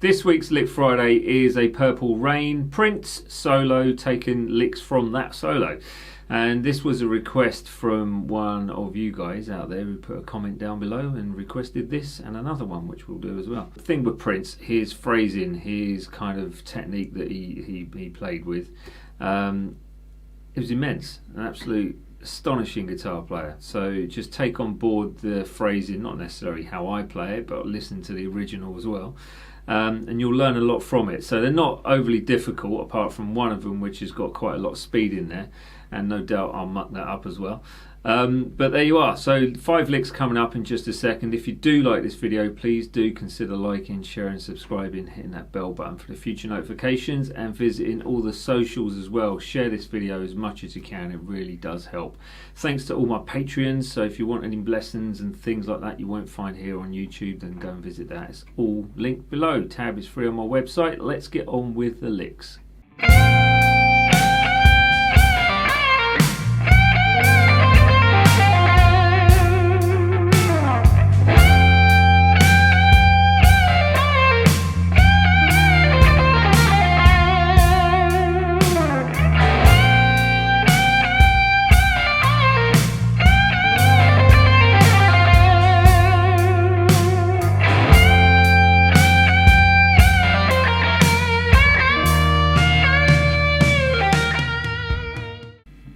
This week's Lick Friday is a Purple Rain Prince solo, taking licks from that solo. And this was a request from one of you guys out there who put a comment down below and requested this and another one, which we'll do as well. The thing with Prince, his phrasing, his kind of technique that he played with, it was immense, an absolute astonishing guitar player. So just take on board the phrasing, not necessarily how I play it, but listen to the original as well. And you'll learn a lot from it. So they're not overly difficult, apart from one of them which has got quite a lot of speed in there, and no doubt I'll muck that up as well. But there you are. So 5 licks coming up in just a second. If you do like this video, please do consider liking, sharing, subscribing, hitting that bell button for the future notifications, and visiting all the socials as well. Share this video as much as you can, it really does help. Thanks to all my Patreons. So if you want any lessons and things like that you won't find here on YouTube, then go and visit that. It's all linked below. Tab is free on my website. Let's get on with the licks.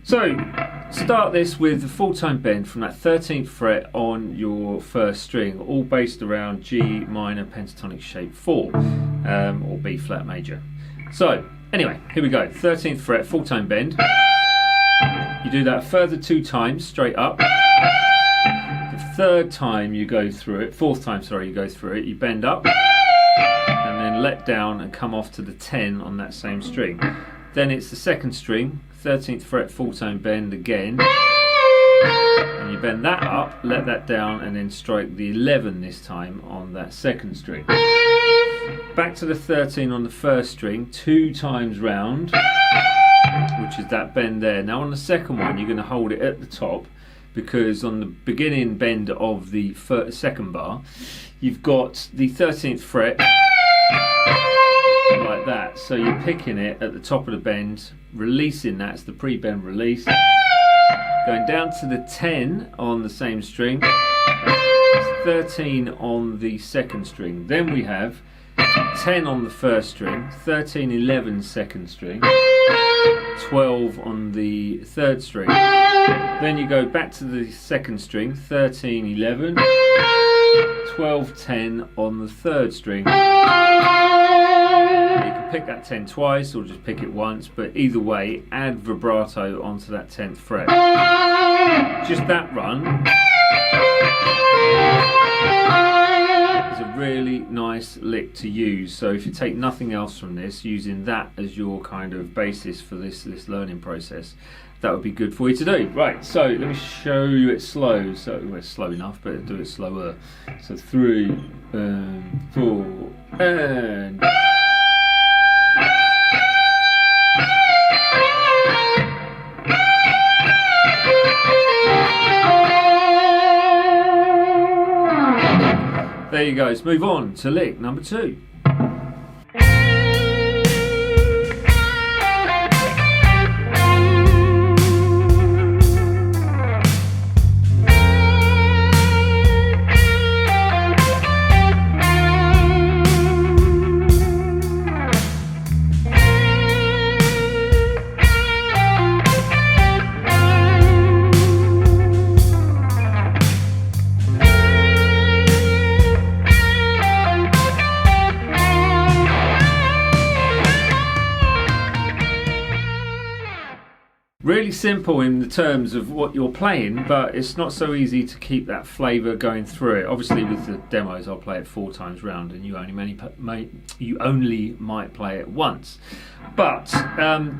So, start this with a full-time bend from that 13th fret on your first string, all based around G minor pentatonic shape 4, or B flat major. So, anyway, here we go. 13th fret, full-time bend. You do that a further 2 times, straight up. The third time you go through it, fourth time, sorry, you go through it, you bend up, and then let down and come off to the 10 on that same string. Then it's the second string, 13th fret, full tone bend again, and you bend that up, let that down, and then strike the 11 this time on that second string. Back to the 13 on the first string, 2 times round, which is that bend there. Now on the second one, you're going to hold it at the top, because on the beginning bend of the second bar, you've got the 13th fret like that, so you're picking it at the top of the bend, releasing that's the pre-bend release, going down to the 10 on the same string, 13 on the second string, then we have 10 on the first string, 13, 11 second string, 12 on the third string, then you go back to the second string, 13, 11, 12, 10 on the third string. You can pick that 10 twice or just pick it once, but either way, add vibrato onto that 10th fret. Just that run is a really nice lick to use. So if you take nothing else from this, using that as your kind of basis for this learning process, that would be good for you to do. Right, so let me show you it slow. So well, it's slow enough, but do it slower. So 3 and 4 and there you go. Let's move on to lick number 2. Really simple in the terms of what you're playing, but it's not so easy to keep that flavour going through it. Obviously with the demos I'll play it 4 times round, and you only might play it once. But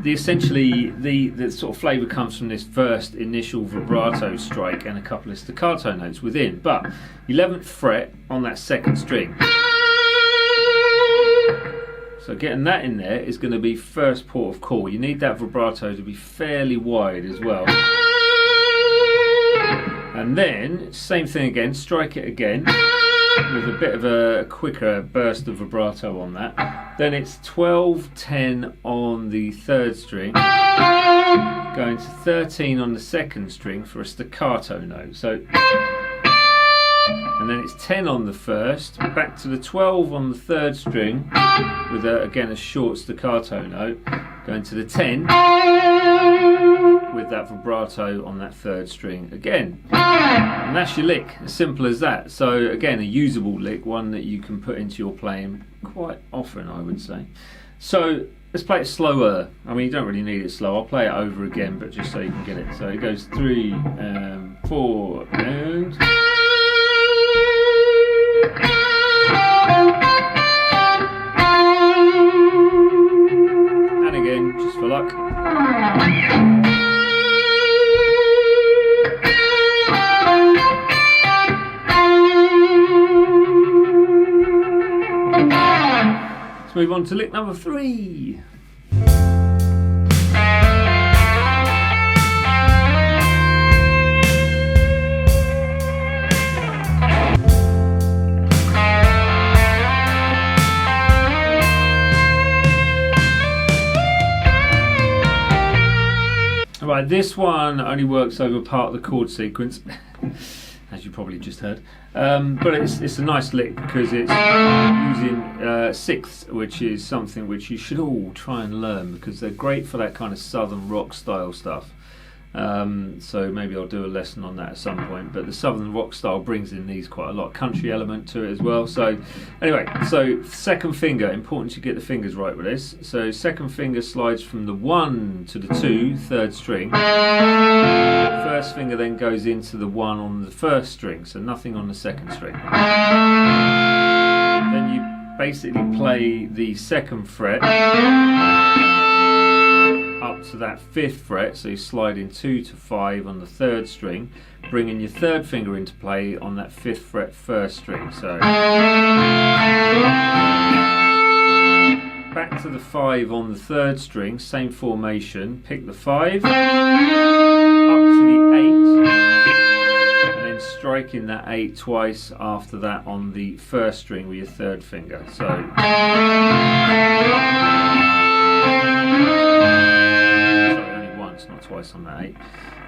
essentially the sort of flavour comes from this first initial vibrato strike and a couple of staccato notes within. But 11th fret on that second string. So getting that in there is going to be first port of call. You need that vibrato to be fairly wide as well. And then, same thing again, strike it again. with a bit of a quicker burst of vibrato on that. Then it's 12, 10 on the third string, going to 13 on the second string for a staccato note. So, and then it's 10 on the first, back to the 12 on the third string with again a short staccato note, going to the 10 with that vibrato on that third string again. And that's your lick, as simple as that. So again, a usable lick, one that you can put into your playing quite often, I would say. So let's play it slower. I mean, you don't really need it slow. I'll play it over again, but just so you can get it. So it goes 3, 4, and... and again, just for luck. Let's move on to lick number 3. Right, this one only works over part of the chord sequence, as you probably just heard, but it's a nice lick because it's using sixths, which is something which you should all try and learn because they're great for that kind of southern rock style stuff. So maybe I'll do a lesson on that at some point, but the southern rock style brings in these quite a lot, country element to it as well. So anyway, so second finger, important to get the fingers right with this. So second finger slides from the 1 to the 2, third string. First finger then goes into the 1 on the first string, so nothing on the second string. Then you basically play the second fret up to that 5th fret, so you slide in 2 to 5 on the third string, bringing your third finger into play on that 5th fret first string. So back to the 5 on the third string, same formation, pick the 5 up to the 8 and then striking that 8 twice after that on the first string with your third finger. So not twice on that 8,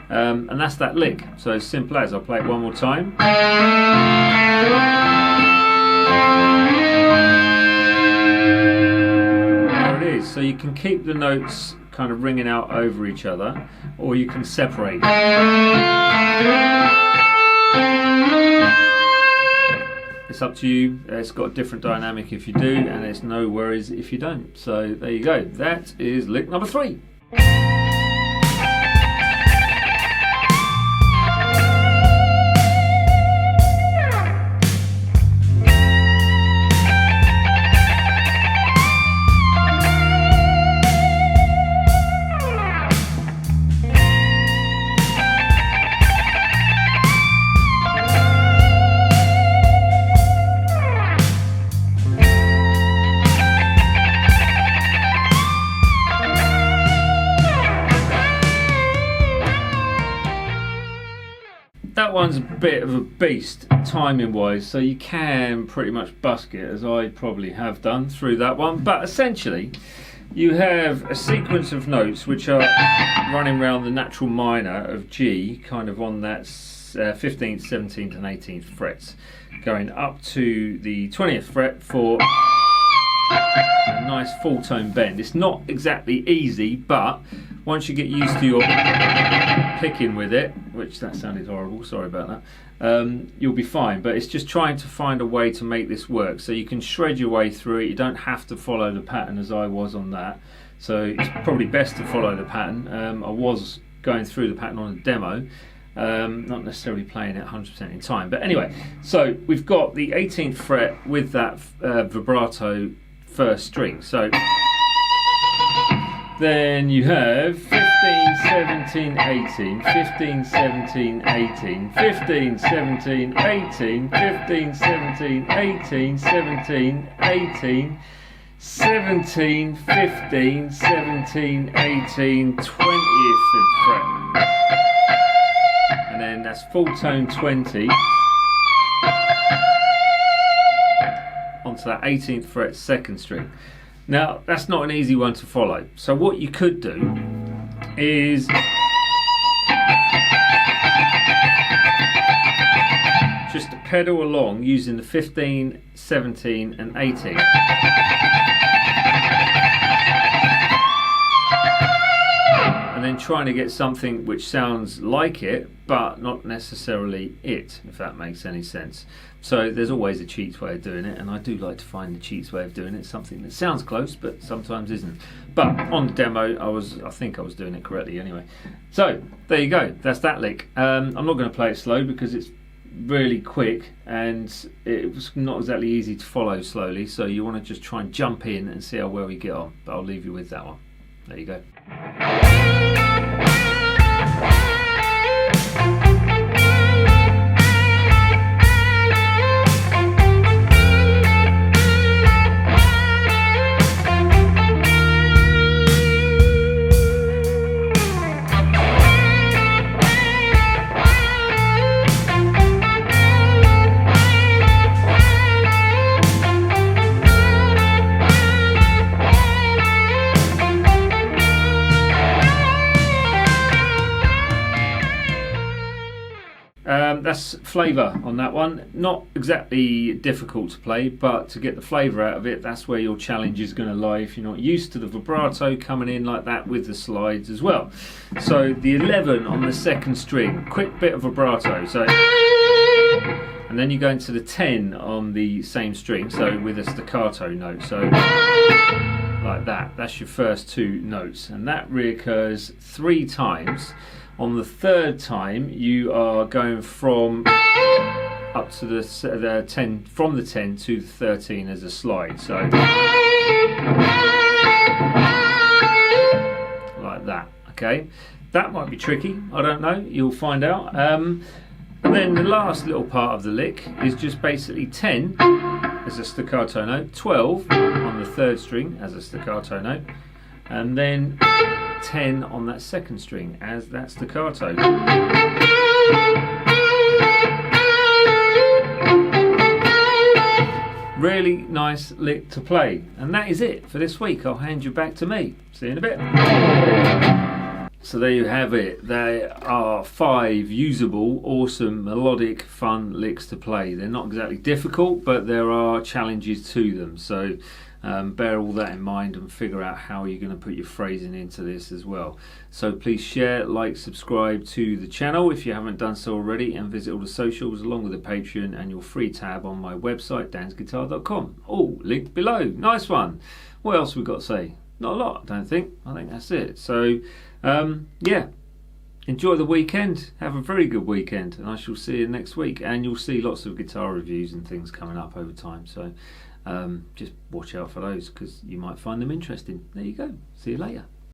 and that's that lick. So as simple as, I'll play it one more time. There it is. So you can keep the notes kind of ringing out over each other, or you can separate. It's up to you. It's got a different dynamic if you do, and there's no worries if you don't. So there you go. That is lick number 3. That one's a bit of a beast timing wise, so you can pretty much busk it, as I probably have done through that one. But essentially you have a sequence of notes which are running around the natural minor of G, kind of on that 15th, 17th and 18th frets, going up to the 20th fret for a nice full tone bend. It's not exactly easy, but once you get used to your picking with it, which that sounded horrible, sorry about that, you'll be fine. But it's just trying to find a way to make this work, so you can shred your way through it. You don't have to follow the pattern as I was on that, so it's probably best to follow the pattern. I was going through the pattern on a demo, not necessarily playing it 100% in time, but anyway, so we've got the 18th fret with that vibrato first string. So then you have 15, 17, 18, 15, 17, 18, 15, 17, 18, 15, 17, 18, 17, 18, 17, 15, 17, 18, 20th fret. And then that's full tone 20. onto that 18th fret 2nd string. Now that's not an easy one to follow, so what you could do is just pedal along using the 15, 17 and 18. And then trying to get something which sounds like it, but not necessarily it, if that makes any sense. So there's always a cheats way of doing it, and I do like to find the cheats way of doing it, something that sounds close but sometimes isn't. But on the demo, I think I was doing it correctly anyway. So there you go, that's that lick. I'm not going to play it slow because it's really quick and it was not exactly easy to follow slowly, so you want to just try and jump in and see how well we get on. But I'll leave you with that one. There you go. That's flavour on that one. Not exactly difficult to play, but to get the flavour out of it, that's where your challenge is going to lie if you're not used to the vibrato coming in like that with the slides as well. So the 11 on the 2nd string, quick bit of vibrato, so, and then you go into the 10 on the same string, so with a staccato note, so like that. That's your first 2 notes, and that reoccurs 3 times. On the 3rd time, you are going from up to the 10, from the 10 to the 13 as a slide. So like that. Okay, that might be tricky. I don't know. You'll find out. And then the last little part of the lick is just basically 10 as a staccato note, 12 on the 3rd string as a staccato note, and then 10 on that 2nd string as that staccato. Really nice lick to play. And that is it for this week. I'll hand you back to me. See you in a bit. So there you have it. There are 5 usable, awesome, melodic, fun licks to play. They're not exactly difficult, but there are challenges to them. So bear all that in mind and figure out how you're going to put your phrasing into this as well. So please share, like, subscribe to the channel if you haven't done so already, and visit all the socials along with the Patreon and your free tab on my website dansguitar.com. all linked below. Nice one. What else we got to say? Not a lot, I don't think. I think that's it. So yeah, enjoy the weekend, have a very good weekend, and I shall see you next week. And you'll see lots of guitar reviews and things coming up over time, so just watch out for those because you might find them interesting. There you go. See you later.